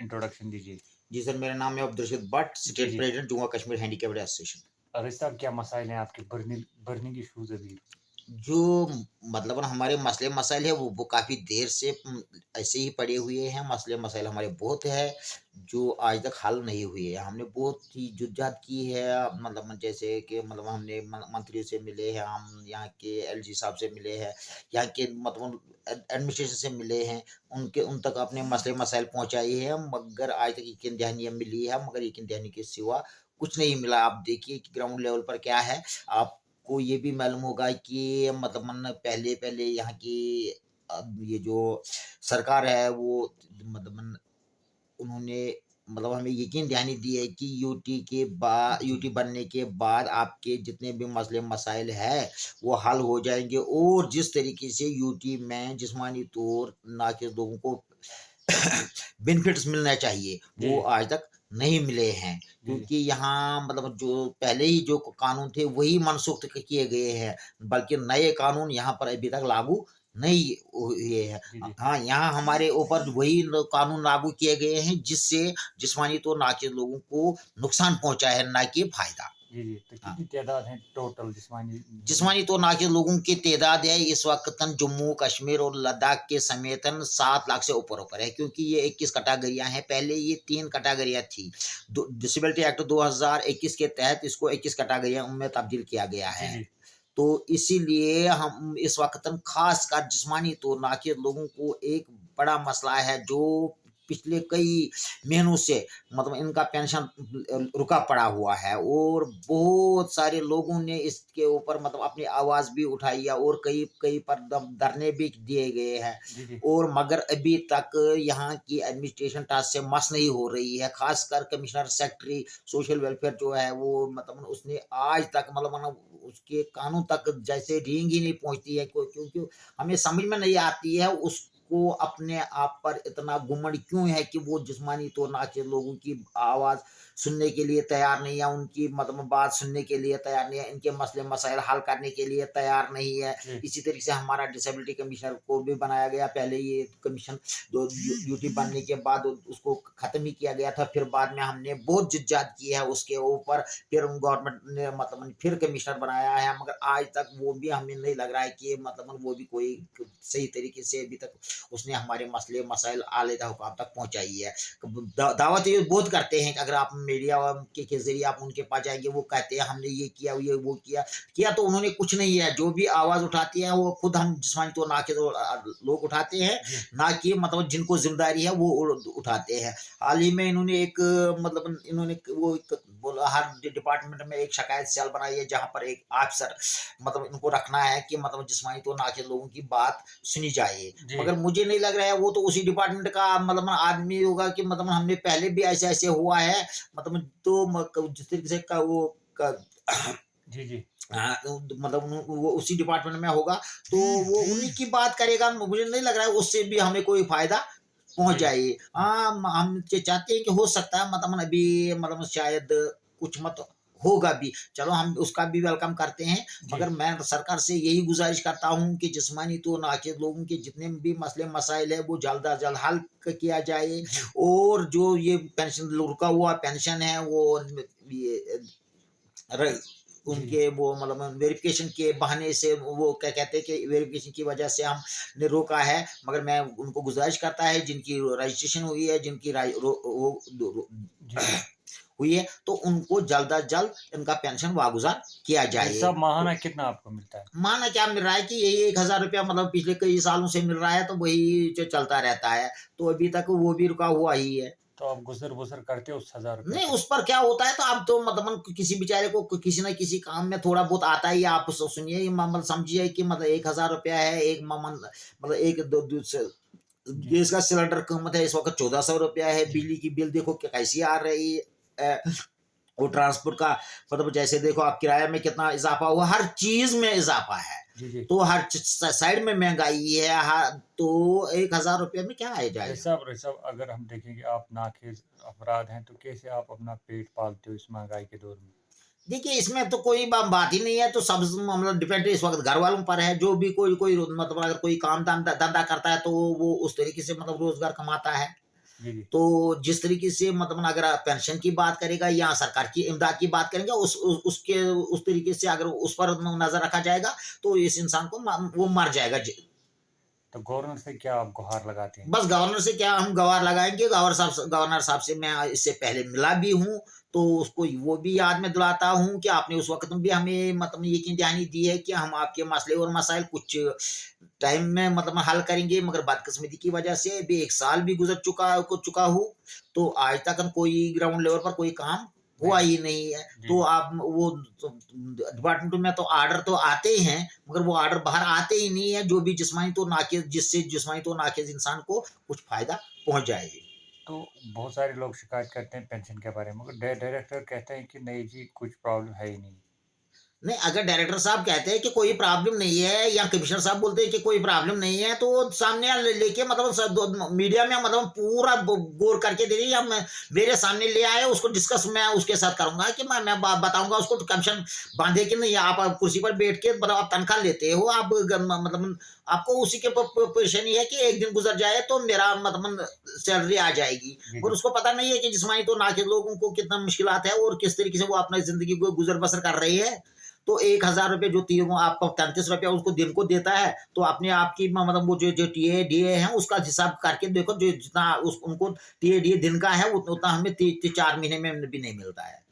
Introduction दीजिए। जी sir, मेरा नाम है अब्दुल भट्ट, जी, स्टेट जी। President Jammu Kashmir handicapped association. और इस साहब क्या मसाइल हैं आपके बर्निंग इश्यूज अभी? जो मतलब हमारे मसले मसाइल है वो काफ़ी देर से ऐसे ही पड़े हुए हैं। मसले मसाइल हमारे बहुत है जो आज तक हल नहीं हुए हैं। हमने बहुत ही जुद्दत की है, मतलब जैसे कि मतलब हमने मंत्रियों से मिले हैं, हम यहाँ के एलजी साहब से मिले हैं, यहाँ के मतलब एडमिनिस्ट्रेशन से मिले हैं, उनके उन तक अपने मसले मसाइल पहुँचाए हैं, मगर आज तक यकीन दहानी मिली है, मगर यकीन दहानी के सिवा कुछ नहीं मिला। आप देखिए कि ग्राउंड लेवल पर क्या है। आप को ये भी मालूम होगा कि मतलब पहले यहाँ की अब ये जो सरकार है वो मतलब उन्होंने मतलब हमें यकीन दहानी दी है कि यूटी बनने के बाद आपके जितने भी मसले मसाइल है वो हल हो जाएंगे, और जिस तरीके से यूटी में जिस्मानी तौर ना के लोगों को बेनिफिट्स मिलना चाहिए जी, वो आज तक नहीं मिले हैं, जी, जी। क्योंकि यहाँ मतलब जो पहले ही जो कानून थे वही मनसूख किए गए हैं, बल्कि नए कानून यहाँ पर अभी तक लागू नहीं हुए हैं। जी, जी। हाँ, यहाँ हमारे ऊपर वही कानून लागू किए गए हैं जिससे जिस्मानी तौर नाके लोगों को नुकसान पहुंचा है, ना कि फायदा। जी, जी। तो हाँ, कितनी तादाद है टोटल जिस्मानी जो? जिस्मानी तौर नाके लोगों की तादाद है इस वक्त जम्मू कश्मीर और लद्दाख के समेत 7 लाख से ऊपर है, क्योंकि ये 21 कैटेगरियां हैं। पहले ये 3 कैटेगरियां थी। डिसेबिलिटी एक्ट 2021 के तहत इसको 21 कैटेगरियां में तब्दील किया गया जी, है। जी। तो इसीलिए हम इस वक्त खासकर जिस्मानी तौर नाके लोगों को एक बड़ा मसला है, जो पिछले कई महीनों से मतलब इनका पेंशन रुका पड़ा हुआ है, और बहुत सारे लोगों ने इसके ऊपर मतलब अपनी आवाज़ भी उठाई है, और कई कई पर धरने भी दिए गए हैं, जी, जी। और मगर अभी तक यहाँ की एडमिनिस्ट्रेशन टास्क से मस नहीं हो रही है। खासकर कमिश्नर सेक्रेटरी सोशल वेलफेयर जो है वो मतलब उसने आज तक मतलब उसके कानून तक जैसे रींग ही नहीं पहुंचती है, क्योंकि हमें समझ में नहीं आती है उसको अपने आप पर इतना घुमंड क्यों है कि वो जिस्मानी तौर नाचे लोगों की आवाज़ सुनने के लिए तैयार नहीं है, उनकी मतलब बात सुनने के लिए तैयार नहीं है, इनके मसले मसाइल हल करने के लिए तैयार नहीं है। जी। इसी तरीके से हमारा डिसेबिलिटी कमीशनर को भी बनाया गया। पहले ये कमीशन जो ड्यूटी बनने के बाद उसको खत्म ही किया गया था, फिर बाद में हमने बहुत जिज्जात की है उसके ऊपर, फिर गवर्नमेंट ने मतलब फिर कमिश्नर बनाया है, मगर आज तक वो भी हमें नहीं लग रहा है कि मतलब वो भी कोई सही तरीके से अभी तक उसने हमारे मसले मसाइल आले हुकाम तक पहुंचाई है। दावत ये बहुत करते हैं कि अगर आप मीडिया के जरिए आप उनके पास जाएंगे, वो कहते हैं हमने ये किया ये वो किया किया, तो उन्होंने कुछ नहीं है। जो भी आवाज़ उठाती है वो खुद हम जिस्मानी तौर ना के लोग उठाते हैं, जी। ना कि मतलब जिनको जिम्मेदारी है वो उठाते हैं। हाल ही में इन्होंने एक मतलब इन्होंने वो बोला हर डिपार्टमेंट में एक शिकायत सेल बनाई है, जहाँ पर एक अफसर मतलब इनको रखना है कि मतलब जिस्मानी तौर नाके लोगों की बात सुनी जाए। जी। मगर मुझे नहीं लग रहा है वो तो उसी डिपार्टमेंट का मतलब आदमी होगा कि मतलब हमने पहले भी ऐसे-ऐसे हुआ है, मतलब तो जिस तरीके से का वो क जी, जी। मतलब वो उसी डिपार्टमेंट में होगा, तो वो उन्हीं की बात करेगा। मुझे नहीं लग रहा है उससे भी हमें कोई फ़ायदा पहुँच जी, जाए। हाँ, हम चाहते हैं कि हो सकता है मतलब अभी मतलब शायद कुछ मत होगा भी। चलो हम उसका भी वेलकम करते हैं, जी, मगर मैं सरकार से यही गुज़ारिश करता हूँ कि जिस्मानी तौर नाक़िद लोगों के जितने भी मसले-मसाइल हैं वो जल्द अज़ जल्द हल किया जाए, जी, और जो ये पेंशन रुका हुआ पेंशन है वो ये र जी, जी। उनके वो मतलब वेरिफ़िकेशन के बहाने से वो क्या कहते हैं कि वेरिफ़िकेशन की वजह से हमने रोका है, मगर मैं उनको गुज़ारिश करता है जिनकी रजिस्ट्रेशन हुई है, जिनकी राइ रो वो दो रो जी, जी। हुई है, तो उनको जल्द अज़ जल्द इनका पेंशन वागुज़ार किया वैसे जाए। साहब माहाना तो कितना आपको मिलता है? माना क्या मिल रहा है कि यही ₹1000 मतलब पिछले कई सालों से मिल रहा है, तो वही जो चलता रहता है, तो अभी तक वो भी रुका हुआ ही है। तो आप गुज़र-बसर करते हो उस ₹1000 नहीं, पे? उस पर क्या होता है तो अब तो मतलब किसी बेचारे को किसी न किसी काम में थोड़ा बहुत आता ही है। आप सुनिए मतलब समझिए कि मतलब ₹1000 है, एक मतलब एक दो दू स जी, गैस का सिलेंडर कीमत है इस वक़्त ₹1400 है, जी, बिजली की बिल देखो कैसी आ रही है। और ट्रांसपोर्ट का मतलब जैसे देखो आप किराए में कितना इज़ाफ़ा हुआ, हर चीज़ में इज़ाफ़ा है। जी, जी। तो हर साइड में महंगाई है, तो ₹1000 में क्या आ जाएगा? रईस साहब अगर हम देखें कि आप नाख़िज़ अफ़राद हैं, तो कैसे आप अपना पेट पालते हो इस महँगाई के दौर में? देखिए, इसमें तो कोई बात ही नहीं है, तो सब मतलब डिपेंड इस वक़्त घर वालों पर है, जो भी कोई कोई मतलब अगर कोई काम धंधा करता है, तो वो उस तरीके से मतलब रोज़गार कमाता है। जी, जी। तो जिस तरीके से मतलब अगर आप पेंशन की बात करेगा या सरकार की इमदाद की बात करेंगे, उसके उस तरीके से अगर उस पर नज़र रखा जाएगा, तो इस इंसान को वो मर जाएगा। तो गवर्नर से क्या आप गुहार लगाते हैं? बस गवर्नर से क्या हम गुहार लगाएँगे, गवर्नर साहब से मैं इससे पहले मिला भी हूँ, तो उसको वो भी याद में दिलाता हूँ कि आपने उस वक़्त भी हमें मतलब यकीन दहानी दी है कि हम आपके मसले और मसाइल कुछ टाइम में मतलब हल करेंगे, मगर बदकिस्मती की वजह से अभी 1 साल भी गुज़र चुका हूँ, तो आज तक हम कोई ग्राउंड लेवल पर कोई काम हुआ नहीं। ही नहीं है। जी, तो जी। आप वो तो डिपार्टमेंट में तो ऑर्डर तो आते ही हैं, मगर वो ऑर्डर बाहर आते ही नहीं है, जो भी जिस्मानी तौर नाक़िज़ जिससे जिस्मानी तौर नाक़िज़ इंसान को कुछ फ़ायदा पहुँच जाए। तो बहुत सारे लोग शिकायत करते हैं पेंशन के बारे में, मगर डायरेक्टर कहते हैं कि नहीं जी, कुछ प्रॉब्लम है ही नहीं। नहीं, अगर डायरेक्टर साहब कहते हैं कि कोई प्रॉब्लम नहीं है या कमिश्नर साहब बोलते हैं कि कोई प्रॉब्लम नहीं है, तो सामने लेके मतलब मीडिया में मतलब पूरा गौर करके दे या मेरे सामने ले आए, उसको डिस्कस मैं उसके साथ करूंगा कि मैं बताऊंगा उसको तो कमीशन बांधे कि नहीं। आप कुर्सी पर बैठ के मतलब आप तनख्वाह लेते हो, आप मतलब आपको उसी के परेशानी है कि एक दिन गुजर जाए तो मेरा मतलब सैलरी आ जाएगी, जी, और जी। उसको पता नहीं है कि जिस्मानी तो नाकिस लोगों को कितना मुश्किलात है और किस तरीके से वो अपनी जिंदगी को गुजर बसर कर रही है। तो ₹1000 जो वो आपको ₹33 उसको दिन को देता है, तो अपने आप की मतलब वो जो टीए डीए है उसका हिसाब करके देखो, जो जितना उनको टीए डीए दिन का है उतना हमें 4 महीने में भी नहीं मिलता है।